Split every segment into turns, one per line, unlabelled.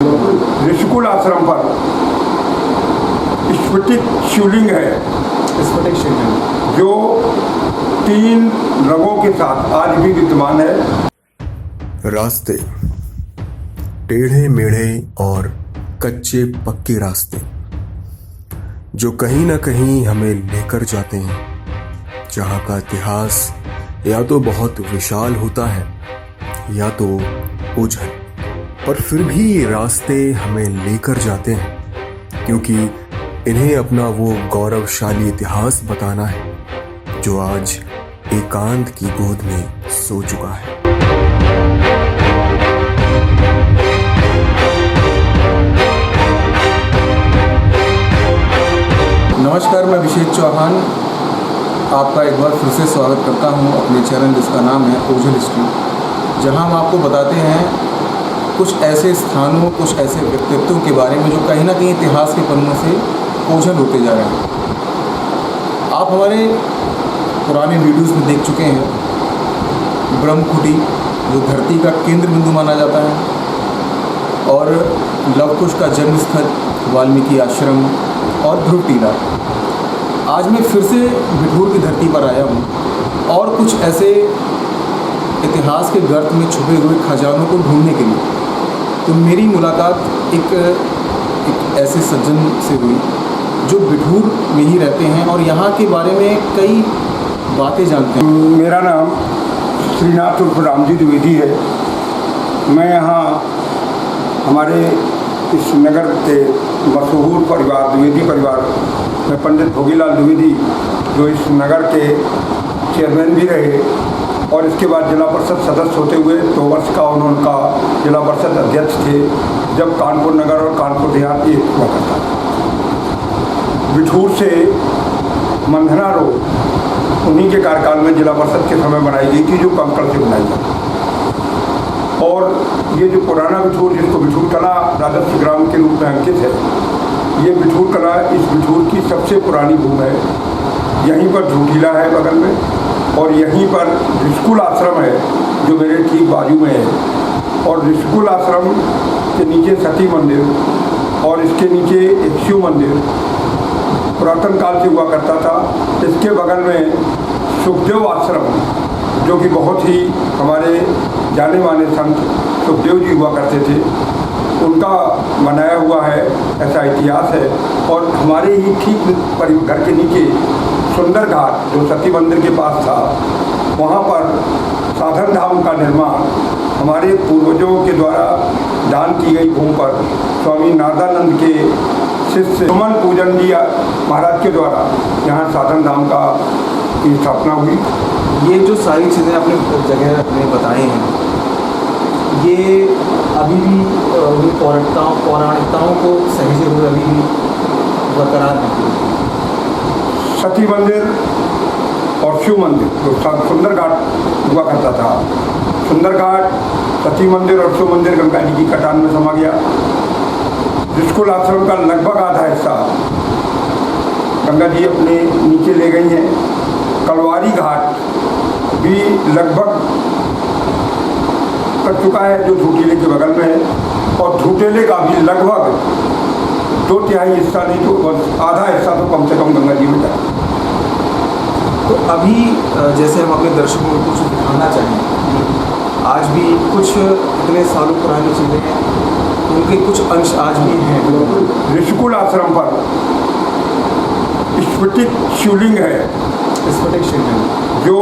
ऋषिकुल आश्रम पर स्फटिक शिवलिंग है,
स्फटिक शिवलिंग
जो 3 रंगों के साथ आज भी विद्यमान है।
रास्ते टेढ़े मेढ़े और कच्चे पक्के रास्ते जो कहीं ना कहीं हमें लेकर जाते हैं, जहाँ का इतिहास या तो बहुत विशाल होता है या तो ओझल, पर फिर भी ये रास्ते हमें लेकर जाते हैं क्योंकि इन्हें अपना वो गौरवशाली इतिहास बताना है जो आज एकांत की गोद में सो चुका है।
नमस्कार, मैं अभिषेक चौहान आपका एक बार फिर से स्वागत करता हूं अपने चैनल जिसका नाम है ओझल हिस्ट्री, जहां हम आपको बताते हैं कुछ ऐसे स्थानों, कुछ ऐसे व्यक्तित्वों के बारे में जो कहीं ना कहीं इतिहास के पन्नों से ओझल होते जा रहे हैं। आप हमारे पुराने वीडियोस में देख चुके हैं ब्रह्मकुटी, जो धरती का केंद्र बिंदु माना जाता है, और लवकुश का जन्म स्थल वाल्मीकि आश्रम और ध्रुव टीला। आज मैं फिर से बिठूर की धरती पर आया हूँ और कुछ ऐसे इतिहास के गर्त में छुपे हुए खजानों को ढूंढने के लिए। तो मेरी मुलाकात एक ऐसे सज्जन से हुई जो बिठूर में ही रहते हैं और यहाँ के बारे में कई बातें जानते हैं।
मेरा नाम श्रीनाथ उर्फ रामजी द्विवेदी है। मैं यहाँ हमारे इस नगर के मशहूर परिवार द्विवेदी परिवार में पंडित भोगीलाल द्विवेदी, जो इस नगर के चेयरमैन भी रहे और इसके बाद जिला परिषद सदस्य होते हुए 2 वर्ष का उनका जिला परिषद अध्यक्ष थे, जब कानपुर नगर और कानपुर देहात ये हुआ करता था। बिठूर से मंधना रोड उन्हीं के कार्यकाल में जिला परिषद के समय बनाई गई थी, जो कंकड़ से बनाई गई। और ये जो पुराना बिठूर, जिसको बिठूर कला राजस्व ग्राम के रूप में अंकित है, ये बिठूर कला इस बिठूर की सबसे पुरानी भूमि है। यहीं पर झूठीला है बगल में, और यहीं पर ऋषिकुल आश्रम है जो मेरे ठीक बाजू में है। और ऋषिकुल आश्रम के नीचे सती मंदिर और इसके नीचे एक शिव मंदिर पुरातन काल से हुआ करता था। इसके बगल में सुखदेव आश्रम, जो कि बहुत ही हमारे जाने माने संत सुखदेव जी हुआ करते थे, उनका बनाया हुआ है, ऐसा इतिहास है। और हमारे ही ठीक घर के नीचे सुंदर घाट, जो सती मंदिर के पास था, वहाँ पर साधन धाम का निर्माण हमारे पूर्वजों के द्वारा दान की गई भूमि पर स्वामी नारदानंद के शिष्य सुमन पूजन जी महाराज के द्वारा यहाँ साधन धाम की स्थापना हुई।
ये जो सारी चीज़ें आपने जगह अपने बताई हैं, ये अभी भी पौराणिकताओं को सहेजे हुए अभी भी बरकरार हैं।
सती मंदिर और शिव मंदिर, जो सुंदर घाट हुआ करता था, सुंदर घाट, सती मंदिर और शिव मंदिर गंगा जी की कटान में समा गया। ऋषिकुल आश्रम का लगभग आधा हिस्सा गंगा जी अपने नीचे ले गई हैं। कलवारी घाट भी लगभग कर चुका है, जो झूठेले के बगल में है, और झूठेले का भी लगभग 2/3 हिस्सा, नहीं तो आधा हिस्सा तो कम से कम गंगा जी में जाए।
तो अभी जैसे हम अपने दर्शकों को कुछ दिखाना चाहें, आज भी कुछ इतने सालों पुरानी चीज़ें हैं, उनके कुछ अंश आज भी हैं।
ऋषिकुल आश्रम पर स्फटिक शिवलिंग है,
स्फटिक शिवलिंग
जो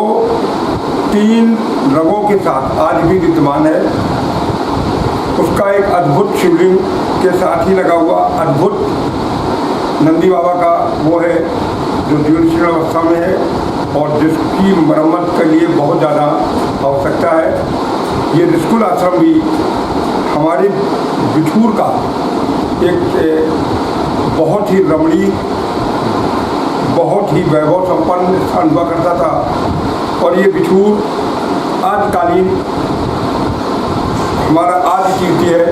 3 रंगों के साथ आज भी विद्यमान है। उसका एक अद्भुत शिवलिंग के साथ ही लगा हुआ अद्भुत नंदी बाबा का वो है, जो जीर्णशीर्ण अवस्था में है और जिसकी मरम्मत के लिए बहुत ज़्यादा आवश्यकता है। ये ऋषिकुल आश्रम भी हमारे बिठूर का एक बहुत ही रमणीय, बहुत ही वैभव संपन्न स्थान हुआ करता था। और ये बिठूर आजकालीन हमारा आदि कीर्ति है।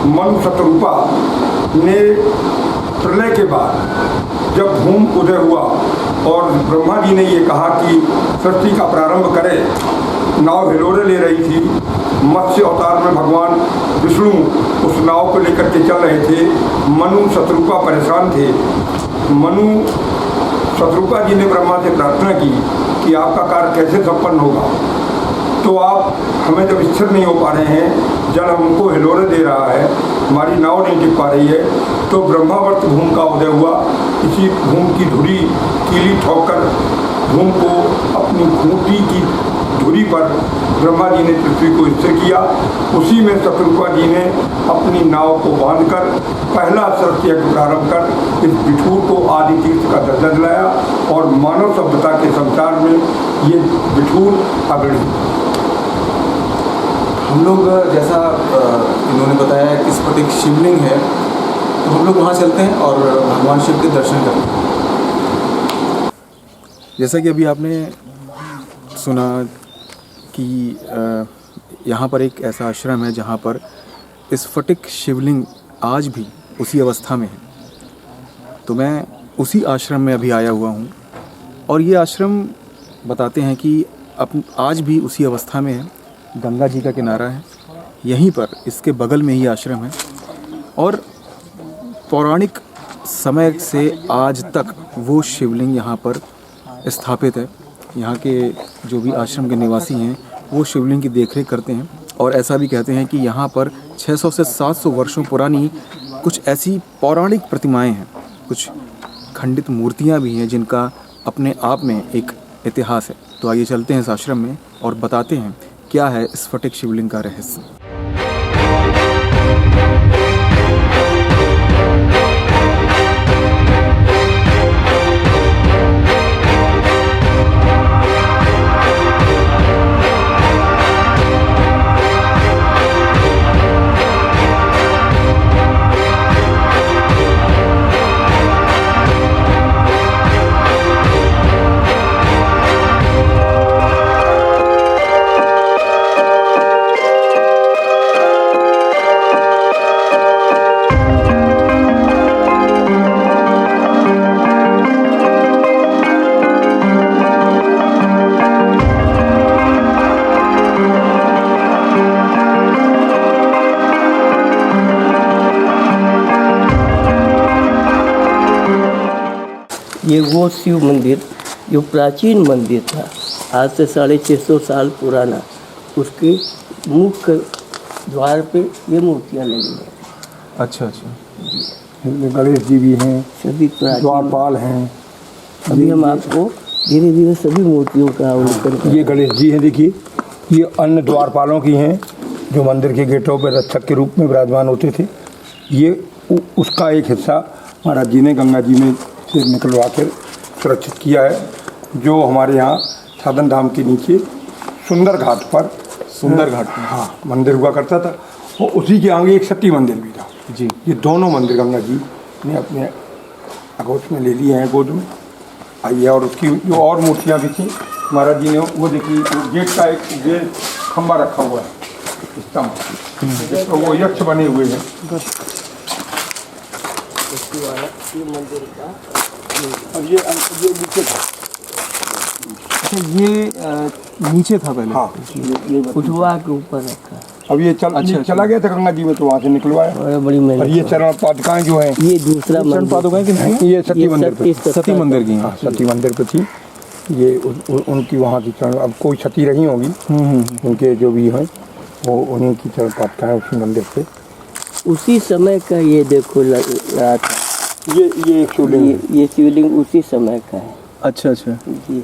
मनु शतरूपा ने प्रलय के बाद जब भूमि उदय हुआ और ब्रह्मा जी ने ये कहा कि सृष्टि का प्रारंभ करें, नाव हिलोरे ले रही थी। मत्स्य अवतार में भगवान विष्णु उस नाव को लेकर के चल रहे थे। मनु शत्रुपा परेशान थे। मनु शत्रुपा जी ने ब्रह्मा से प्रार्थना की कि आपका कार्य कैसे संपन्न होगा, तो आप हमें जब स्थिर नहीं हो पा रहे हैं, जल हमको हिलोरे दे रहा है, हमारी नाव नहीं टिक पा रही है, तो ब्रह्मावर्त भूमि का उदय हुआ। इसी भूमि की धुरी कीली ठोकर भूमि को अपनी खूंटी की धुरी पर ब्रह्मा जी ने पृथ्वी को स्थिर किया। उसी में शत्रुपा जी ने अपनी नाव को बांधकर पहला सरस यज्ञ प्रारंभ कर इस बिठूर को आदि तीर्थ का दर्जा दिलाया और मानव सभ्यता के संसार में ये बिठूर अग्रणी।
हम लोग जैसा इन्होंने बताया कि स्फटिक शिवलिंग है, तो हम लोग वहाँ चलते हैं और भगवान शिव के दर्शन करते हैं। जैसा कि अभी आपने सुना कि यहाँ पर एक ऐसा आश्रम है जहाँ पर स्फटिक शिवलिंग आज भी उसी अवस्था में है। तो मैं उसी आश्रम में अभी आया हुआ हूँ और ये आश्रम बताते हैं कि आज भी उसी अवस्था में है। गंगा जी का किनारा है, यहीं पर इसके बगल में ही आश्रम है और पौराणिक समय से आज तक वो शिवलिंग यहाँ पर स्थापित है। यहाँ के जो भी आश्रम के निवासी हैं वो शिवलिंग की देखरेख करते हैं और ऐसा भी कहते हैं कि यहाँ पर 600 से 700 वर्षों पुरानी कुछ ऐसी पौराणिक प्रतिमाएं हैं, कुछ खंडित मूर्तियाँ भी हैं जिनका अपने आप में एक इतिहास है। तो आइए चलते हैं इस आश्रम में और बताते हैं क्या है स्फटिक शिवलिंग का रहस्य।
ये वो शिव मंदिर जो प्राचीन मंदिर था, आज से 650 साल पुराना, उसके मुख्य द्वार पे ये मूर्तियाँ लगी हैं।
अच्छा अच्छा,
इनमें गणेश जी भी हैं,
सभी
द्वारपाल हैं।
अभी हम आपको धीरे धीरे सभी मूर्तियों का अवलोकन करें।
ये गणेश जी हैं, देखिए ये अन्य द्वारपालों की हैं जो मंदिर के गेटों पर रक्षक के रूप में विराजमान होते थे। ये उसका एक हिस्सा महाराज जी ने गंगा जी में से निकलवा कर सुरक्षित किया है, जो हमारे यहाँ साधन धाम के नीचे सुंदर घाट पर हाँ मंदिर हुआ करता था। और उसी के आगे एक सती मंदिर भी था
जी।
ये दोनों मंदिर गंगा जी ने अपने अगोच में ले लिए हैं, गोद में। आइए, और उसकी जो और मूर्तियाँ भी थी महाराज जी ने, वो देखिए गेट का एक गेट खंबा रखा हुआ है, स्तंभ, तो वो यक्ष बने हुए हैं।
मंदिर का
अब ये नीचे था।
अच्छा, ये नीचे था पहले?
हाँ,
ये उठवा के ऊपर रखा।
अब ये चला गया था गंगा जी में, तो वहाँ से निकलवाया।
बड़ी मेहनत।
और ये चरण पादुकाएं जो हैं,
ये दूसरा
चरण पादुकाएं कि नहीं?
ये सती मंदिर पे,
सती मंदिर की।
हाँ, सती मंदिर पे थी ये। उनकी वहाँ की चरण, अब कोई सती रही होगी, उनके जो भी हैं वो उन्हीं की चरण पादुकाएं उसी मंदिर पे।
उसी समय का ये देखो रहा था।
ये एक शिवलिंग,
ये शिवलिंग उसी समय का है।
अच्छा अच्छा
जी।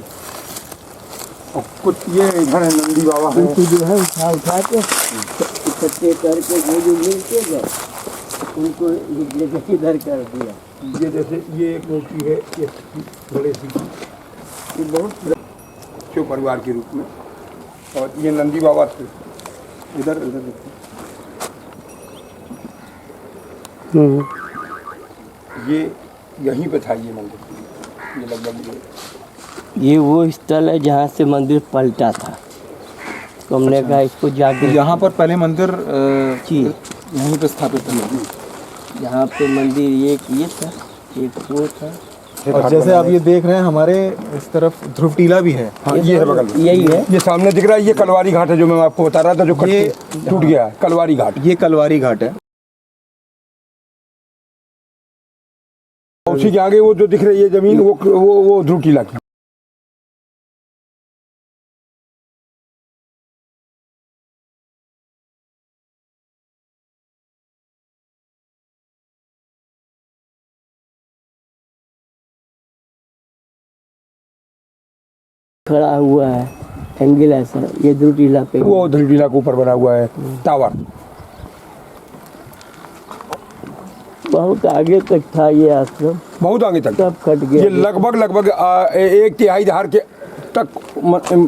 और कुछ ये इधर है नंदी बाबा हैं,
उनको जो है उठा के इकट्ठे करके वो जो मिलते गए उनको लेके इधर कर दिया।
ये जैसे ये एक मूर्ति है, ये गणेश जी की, ये बहुत शिव परिवार के रूप में। और ये नंदी बाबा थे, इधर देखिए, ये यहीं पे था ये मंदिर। ये लगभग
ये वो स्थल है जहाँ से मंदिर पलटा था, तो हमने कहा इसको जाके
यहाँ पर पहले मंदिर
जी
यहीं पे स्थापित था।
यहाँ पे मंदिर ये था, एक वो था।
और जैसे आप ये देख रहे हैं हमारे इस तरफ ध्रुव टीला भी है।
हाँ, ये है बगल में,
यही है।
ये सामने दिख रहा है, ये कलवारी घाट है जो मैं आपको बता रहा था, जो टूट गया है, कलवारी घाट।
ये कलवारी घाट है।
उसी के आगे वो जो दिख रही है जमीन वो ध्रुव टीला की।
खड़ा हुआ है एंगल ऐसा, ये ध्रुव टीला पे
वो ध्रुव टीला के ऊपर बना हुआ है टावर।
बहुत आगे तक था ये आश्रम,
बहुत आगे तक
सब कट गया।
ये लगभग 1/3 धार के तक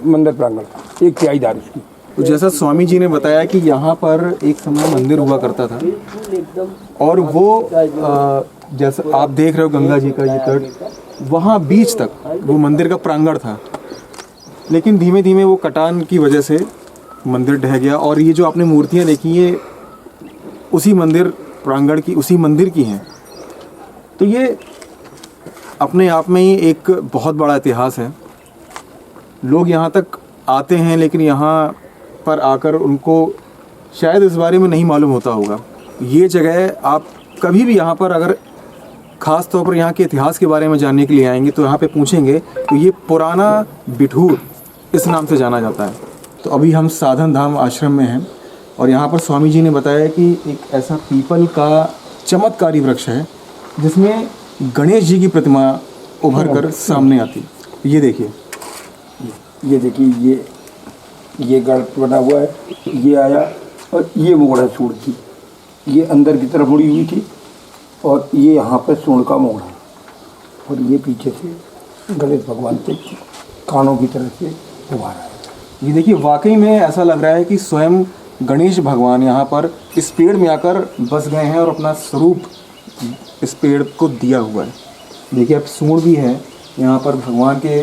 मंदिर प्रांगण, 1/3 धार इसकी।
तो जैसा स्वामी जी ने बताया कि यहाँ पर एक समय मंदिर हुआ करता था और वो जैसा आप देख रहे हो गंगा जी का ये तट, वहाँ बीच तक वो मंदिर का प्रांगण था, लेकिन धीमे धीमे वो कटान की वजह से मंदिर ढह गया। और ये जो आपने मूर्तियाँ देखी ये उसी मंदिर प्रांगण की, उसी मंदिर की हैं। तो ये अपने आप में ही एक बहुत बड़ा इतिहास है। लोग यहाँ तक आते हैं लेकिन यहाँ पर आकर उनको शायद इस बारे में नहीं मालूम होता होगा। ये जगह आप कभी भी यहाँ पर अगर ख़ास तौर पर यहाँ के इतिहास के बारे में जानने के लिए आएंगे तो यहाँ पे पूछेंगे तो ये पुराना बिठूर इस नाम से जाना जाता है। तो अभी हम साधन धाम आश्रम में हैं और यहाँ पर स्वामी जी ने बताया कि एक ऐसा पीपल का चमत्कारी वृक्ष है जिसमें गणेश जी की प्रतिमा उभर कर सामने आती। ये देखिए,
ये देखिए, ये गढ़ बना हुआ है, ये आया और ये मोड़ है सूंड की, ये अंदर की तरफ मुड़ी हुई थी और ये यहाँ पर सूंड का मोड़ है और ये पीछे से गणेश भगवान के कानों की तरह से उभा रहा है।
ये देखिए, वाकई में ऐसा लग रहा है कि स्वयं गणेश भगवान यहाँ पर इस पेड़ में आकर बस गए हैं और अपना स्वरूप इस पेड़ को दिया हुआ है। देखिए अब सूंड भी है यहाँ पर, भगवान के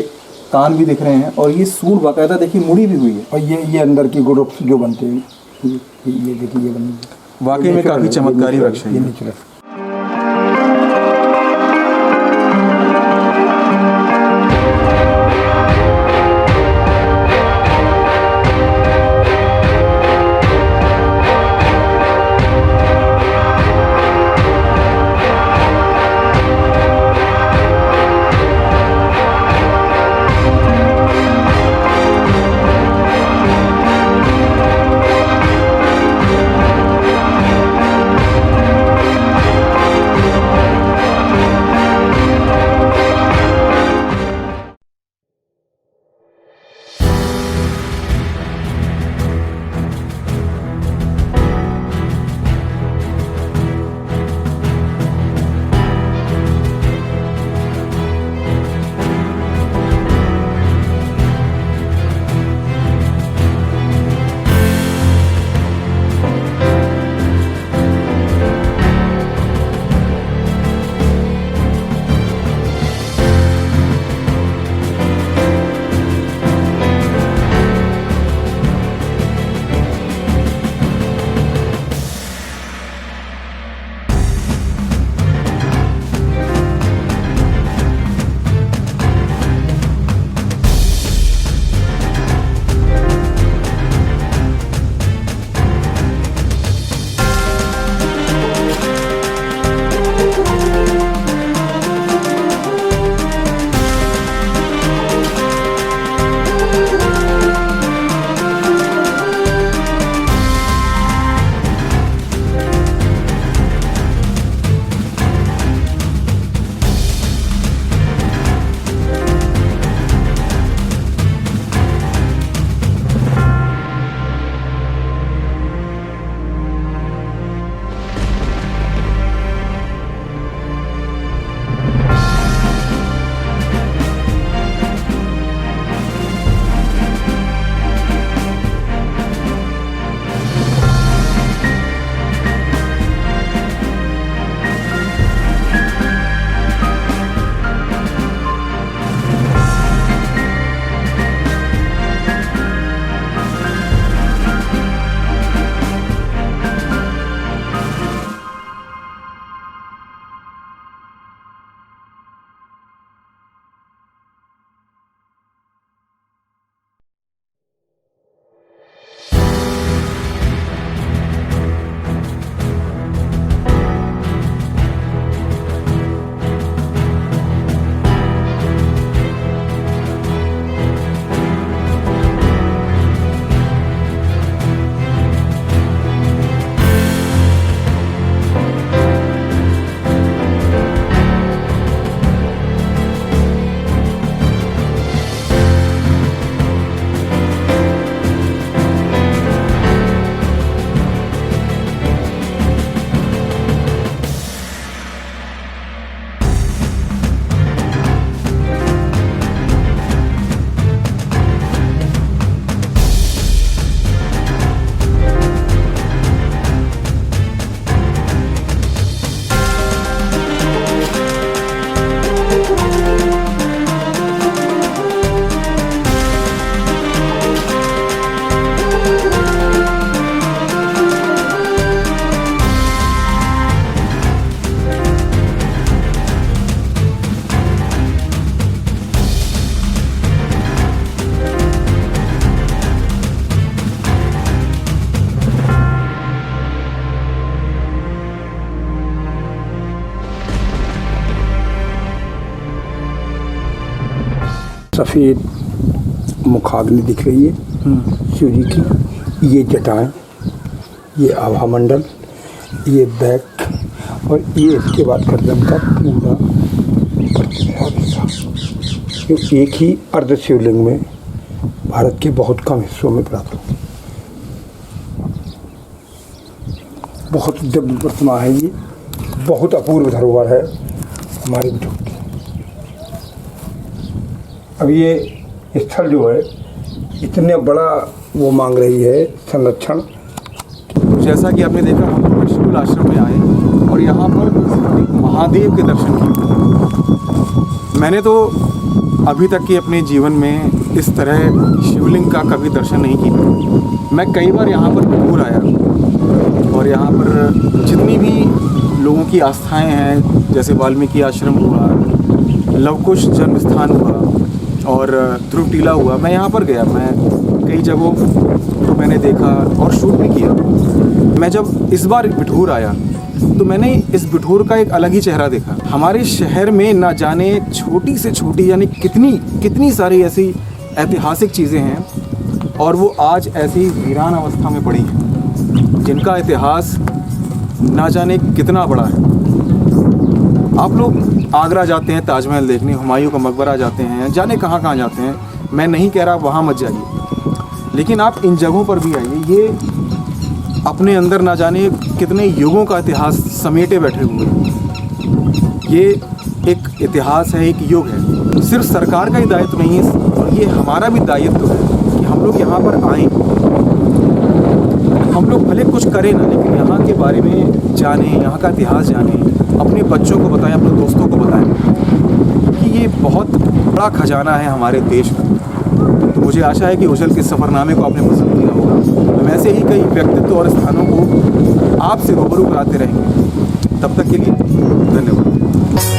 कान भी दिख रहे हैं और ये सूंड बाकायदा देखिए मुड़ी भी हुई है।
और ये अंदर की ग्रुप्स जो बनते हैं, ये देखिए, ये बनी
वाकई में काफ़ी चमत्कारी वृक्ष है ये।
सफ़ेद मुखाग्नि दिख रही है शिव जी की। ये जटाएं, ये आभा मंडल, ये बैक और ये इसके बाद गर्दन का पूरा जो एक ही अर्ध शिवलिंग में भारत के बहुत कम हिस्सों में प्राप्त होती है। बहुत दिव्य प्रतिमा है ये, बहुत अपूर्व धरोहर है हमारे विठोब की। अब ये स्थल जो है इतने बड़ा वो मांग रही है संरक्षण।
तो जैसा कि आपने देखा, हम लोग ऋषिकुल आश्रम में आए और यहाँ पर महादेव के दर्शन किए। मैंने तो अभी तक के अपने जीवन में इस तरह शिवलिंग का कभी दर्शन नहीं किया। मैं कई बार यहाँ पर जरूर आया और यहाँ पर जितनी भी लोगों की आस्थाएं हैं, जैसे वाल्मीकि आश्रम हुआ, लवकुश जन्म स्थान हुआ और ध्रुव टीला हुआ, मैं यहाँ पर गया। मैं कई जगहों को मैंने देखा और शूट भी किया। मैं जब इस बार बिठूर आया तो मैंने इस बिठूर का एक अलग ही चेहरा देखा। हमारे शहर में ना जाने छोटी से छोटी यानी कितनी सारी ऐसी ऐतिहासिक चीज़ें हैं और वो आज ऐसी वीरान अवस्था में पड़ी हैं, जिनका इतिहास ना जाने कितना बड़ा है। आप लोग आगरा जाते हैं ताजमहल देखने, हुमायूं का मकबरा जाते हैं, जाने कहाँ कहाँ जाते हैं। मैं नहीं कह रहा वहाँ मत जाइए, लेकिन आप इन जगहों पर भी आइए। ये अपने अंदर ना जाने कितने युगों का इतिहास समेटे बैठे हुए हैं। ये एक इतिहास है, एक युग है। सिर्फ सरकार का ही दायित्व नहीं है और ये हमारा भी दायित्व है कि हम लोग यहाँ पर आएँ। हम लोग भले कुछ करें ना, लेकिन यहाँ के बारे में जानें, यहाँ का इतिहास जानें, अपने बच्चों को बताएं, अपने दोस्तों को बताएं कि ये बहुत बड़ा खजाना है हमारे देश का। तो मुझे आशा है कि उछल के सफ़रनामे को आपने पसंद किया होगा। हम ऐसे ही कई व्यक्तित्व और स्थानों को आपसे रूबरू कराते रहेंगे। तब तक के लिए धन्यवाद।